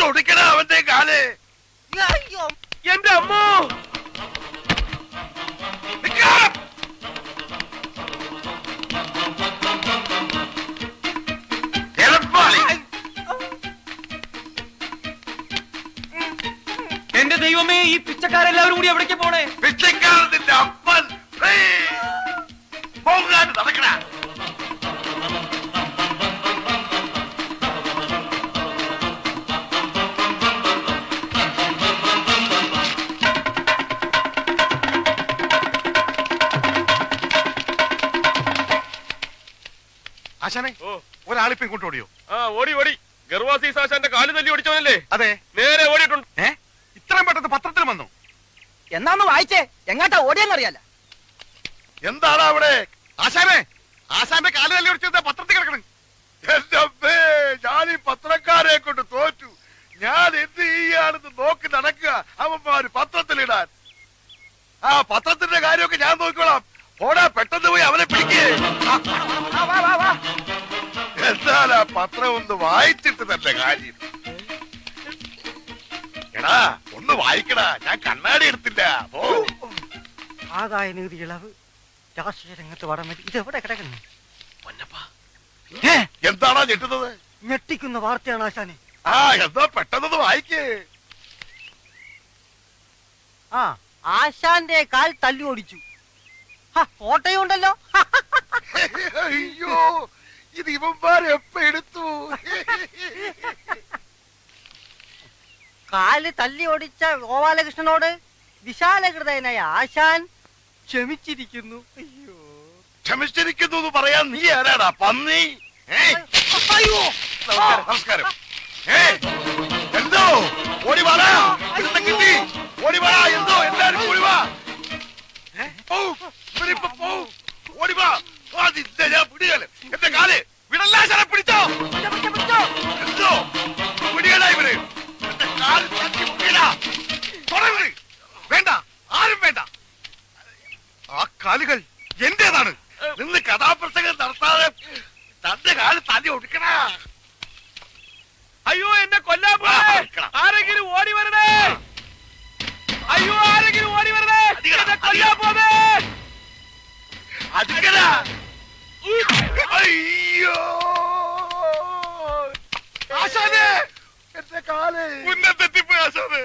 ഒടുക്കണ അവന്റെ കാല്. എന്റെ അമ്മോ, എന്റെ ദൈവമേ, ഈ പിച്ചക്കാരെല്ലാവരും കൂടി എവിടേക്ക് പോണേ? പിച്ചക്കാരന്റെ അപ്പൻ പോകാൻ നടക്കണ. ആശാനെ, ഒരാളിപ്പോ ഇങ്ങോട്ട് ഓടിയോ? ഓടി ഓടി. ഗർവാസി ആശാന്റെ കാല് തല്ലി ഓടിച്ചവനല്ലേ? അതെ, നേരെ ഓടിയിട്ടുണ്ട്. ഇത്രയും പെട്ടെന്ന് പത്രത്തിൽ വന്നു. എന്നാന്ന് വായിച്ചേ, എങ്ങാട്ടാ ഓടിയെന്നറിയാല. എന്താണ് അവിടെ? ആശാനെ, ആശാന്റെ കാല് തല്ലി ഓടിച്ചത് പത്രത്തിൽ കിടക്കണം. എന്റെ അമ്മേ, ഞാൻ ഈ പത്രക്കാരെ കൊണ്ട് തോറ്റു. ഞാൻ എന്ത് ചെയ്യാണെന്ന് നോക്കി നടക്കുക അവന്മാര് പത്രത്തിലിടാൻ. ആ പത്രത്തിന്റെ കാര്യമൊക്കെ ഞാൻ നോക്കിക്കോളാം. ഓടാ, പെട്ടെന്ന് പോയി അവനെ പിടിക്കേ. എന്താ പത്രം ഒന്ന് വായിച്ചിട്ട് തന്നെ കാര്യം. എടാ, ഒന്ന് വായിക്കടാ, ഞാൻ കണ്ണാടി എടുത്തില്ല. ആദായ നികുതി ഇളവ്, രാഷ്ട്രീയ രംഗത്ത് വടമതി, ഇതെവിടെ കിടക്കുന്നു? എന്താണാ ഞെട്ടുന്നത്? ഞെട്ടിക്കുന്ന വാർത്തയാണ് ആശാനെ. എന്താ പെട്ടെന്ന് വായിക്കേ. ആശാന്റെ കാൽ തല്ലി ഓടിച്ചു. ഫോട്ടോയും ഉണ്ടല്ലോ. അയ്യോ, ഇത് ഇവന്മാരെ എപ്പ എടുത്തു? കാല് തല്ലി ഓടിച്ച ഗോപാലകൃഷ്ണനോട് വിശാലഹൃദയനായ ആശാൻ ക്ഷമിച്ചിരിക്കുന്നു. അയ്യോ, ക്ഷമിച്ചിരിക്കുന്നു എന്ന് പറയാൻ നീ ആരാടാ, പന്നി? അയ്യോ, നമസ്കാരം. എന്തോ ഓടി വാടാ, കിട്ടി ഓടി വാടാ. എന്തോ എല്ലാരും ഓടി വാ, ഓടി വാ. ഞാൻ പിടികള്, എന്റെ കാല് വിടല്ലാ. ശരം പിടിച്ചോ, എന്തോ പിടികളാ ഇവര്. എന്റെ കാല് തട്ടി പിടിയിടാ. വേണ്ട, ആരും വേണ്ട. ആ കാലുകൾ എന്റേതാണ്. നിന്ന് കഥാപ്രസംഗം നടത്താതെ തന്റെ കാല് തല്ലി ഒടുക്കണ. അയ്യോ, എന്നെ കൊല്ലാൻ പോണേ. ആരെങ്കിലും ഓടി വരണേ. അയ്യോ, ആരെങ്കിലും ഓടി വരണേ. എന്നെ കൊല്ലാൻ പോണേ. അടുക്കണ. അയ്യോ, ആശാനെ, എന്റെ കാല് ഉന്നതെത്തിപ്പോയി. ആശാനെ,